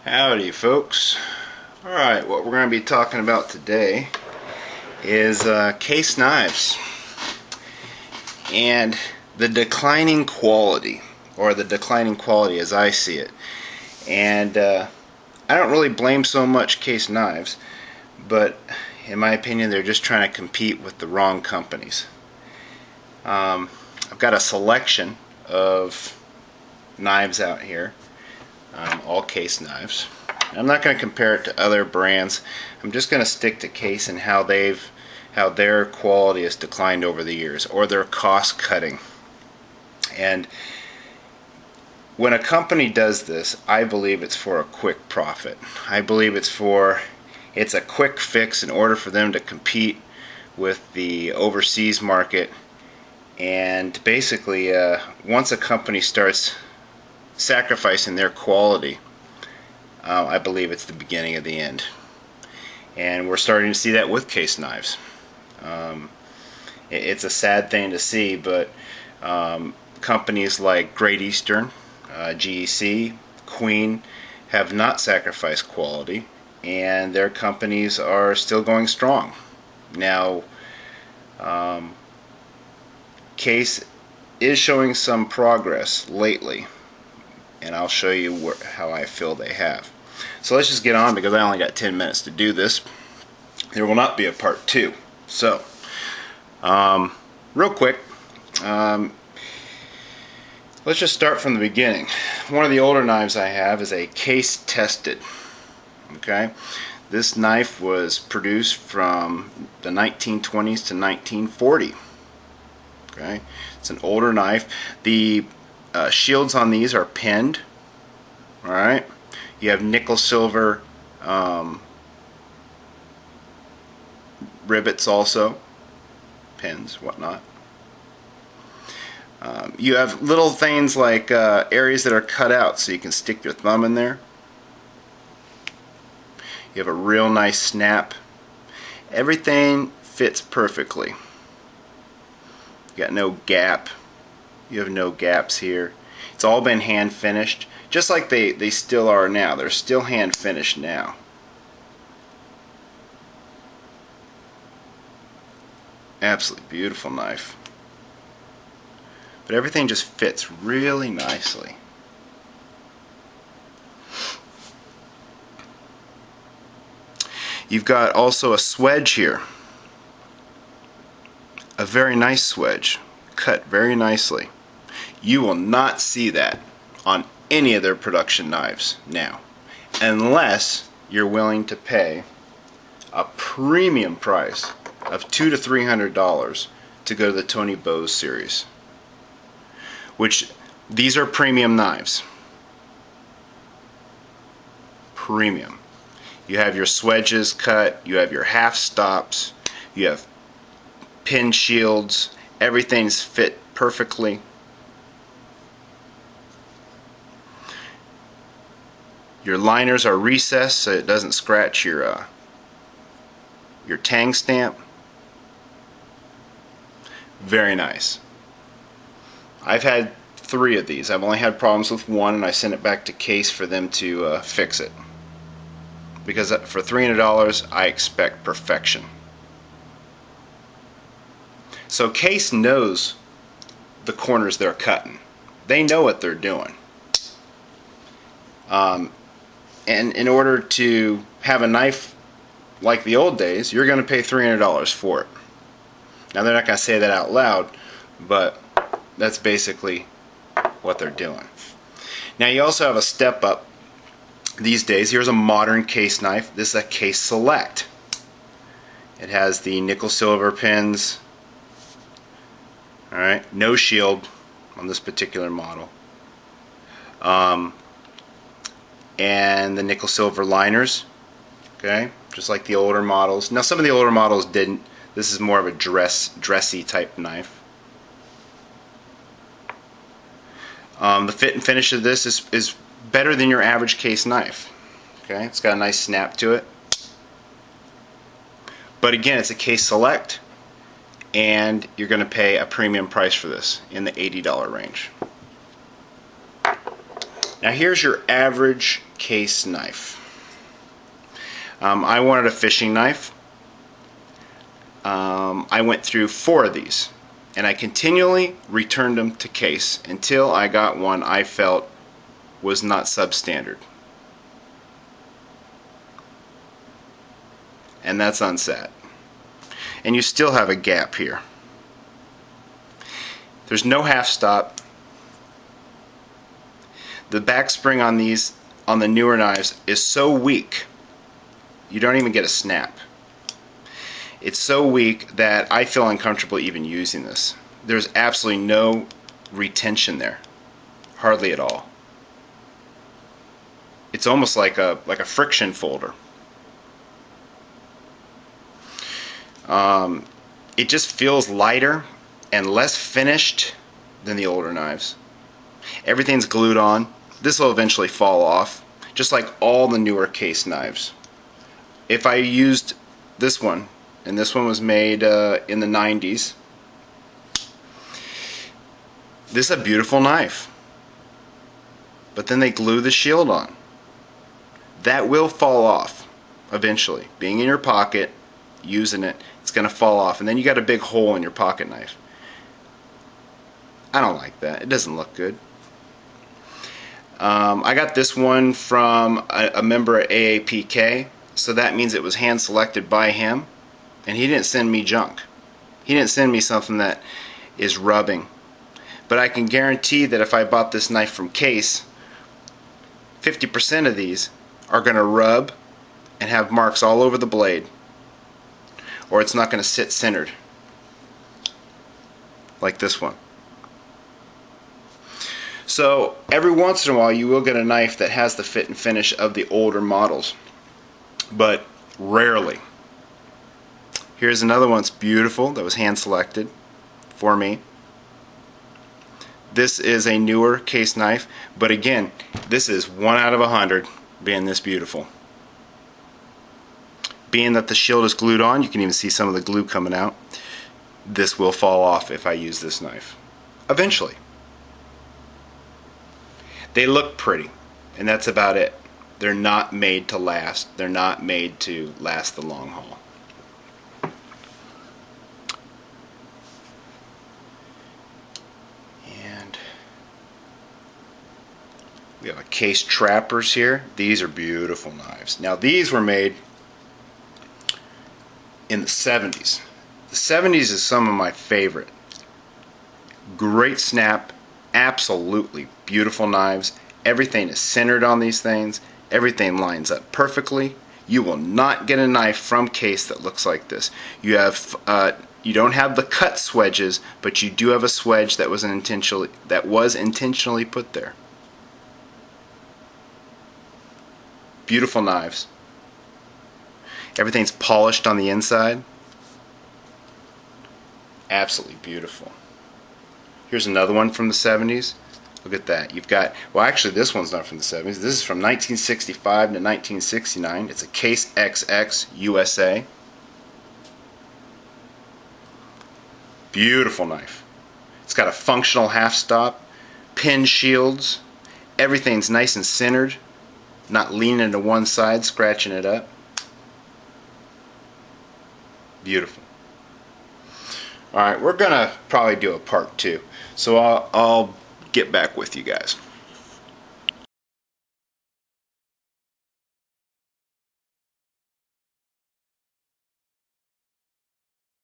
Howdy folks. Alright, what we're going to be talking about today is case knives and the declining quality, or the declining quality as I see it. And I don't really blame so much case knives, but in my opinion they're just trying to compete with the wrong companies. I've got a selection of knives out here. All case knives. I'm not going to compare it to other brands. I'm just going to stick to Case and how their quality has declined over the years, or their cost cutting. And when a company does this, I believe it's for a quick profit. I believe it's a quick fix in order for them to compete with the overseas market. And basically, once a company starts sacrificing their quality, I believe it's the beginning of the end. And we're starting to see that with case knives. It's a sad thing to see, but companies like Great Eastern, GEC, Queen have not sacrificed quality, and their companies are still going strong. Now, Case is showing some progress lately, and I'll show you how I feel they have. So let's just get on, because I only got 10 minutes to do this. There will not be a part 2. So, real quick, let's just start from the beginning. One of the older knives I have is a Case tested. Okay, this knife was produced from the 1920s to 1940. Okay, it's an older knife. The shields on these are pinned. Alright, you have nickel silver rivets also, pins, whatnot. You have little things like areas that are cut out so you can stick your thumb in there. You have a real nice snap. Everything fits perfectly. You got no gap. You have no gaps here. It's all been hand finished, just like they still are now. They're still hand finished now. Absolutely beautiful knife. But everything just fits really nicely. You've got also a swedge here. A very nice swedge, cut very nicely. You will not see that on any of their production knives now, unless you're willing to pay a premium price of $200 to $300 to go to the Tony Bose series, which these are premium knives. Premium. You have your swedges cut, you have your half stops, you have pin shields, everything's fit perfectly. Your liners are recessed so it doesn't scratch your tang stamp. Very nice. I've had 3 of these. I've only had problems with one, and I sent it back to Case for them to fix it. Because for $300, I expect perfection. So Case knows the corners they're cutting. They know what they're doing. And in order to have a knife like the old days, you're going to pay $300 for it. Now, they're not going to say that out loud, but that's basically what they're doing. Now, you also have a step up these days. Here's a modern Case knife. This is a Case Select. It has the nickel silver pins. Alright, no shield on this particular model. And the nickel silver liners, okay, just like the older models. Now, some of the older models didn't. This is more of a dressy type knife. The fit and finish of this is better than your average Case knife. Okay, it's got a nice snap to it. But again, it's a Case Select, and you're going to pay a premium price for this in the $80 range. Now here's your average case knife. I wanted a fishing knife. I went through 4 of these, and I continually returned them to case until I got one I felt was not substandard. And that's unsat. And you still have a gap here. There's no half stop. The back spring on these, on the newer knives, is so weak you don't even get a snap. It's so weak that I feel uncomfortable even using this. There's absolutely no retention there, hardly at all. It's almost like a friction folder. It just feels lighter and less finished than the older knives. Everything's glued on. This will eventually fall off, just like all the newer case knives. If I used this one, and this one was made in the 90s, this is a beautiful knife. But then they glue the shield on. That will fall off eventually. Being in your pocket, using it, it's going to fall off, and then you got a big hole in your pocket knife. I don't like that. It doesn't look good. I got this one from a member at AAPK, so that means it was hand selected by him, and he didn't send me junk. He didn't send me something that is rubbing. But I can guarantee that if I bought this knife from Case, 50% of these are going to rub and have marks all over the blade, or it's not going to sit centered like this one. So every once in a while you will get a knife that has the fit and finish of the older models, but rarely. Here's another one that's beautiful, that was hand selected for me. This is a newer case knife, but again, this is 1 out of 100 being this beautiful. Being that the shield is glued on, you can even see some of the glue coming out. This will fall off if I use this knife. Eventually. They look pretty, and that's about it. They're not made to last. They're not made to last the long haul. And we have a Case Trappers here. These are beautiful knives. Now these were made in the 70s. The 70s is some of my favorite. Great snap, absolutely beautiful knives. Everything is centered on these things. Everything lines up perfectly. You will not get a knife from Case that looks like this. You don't have the cut swedges, but you do have a swedge that was intentionally put there. Beautiful knives. Everything's polished on the inside. Absolutely beautiful. Here's another one from the 70s. Look at that. You've got, well actually this one's not from the 70s. This is from 1965 to 1969. It's a Case XX USA. Beautiful knife. It's got a functional half stop, pin shields. Everything's nice and centered, not leaning to one side, scratching it up. Beautiful. Alright, we're gonna probably do a part 2. So I'll get back with you guys.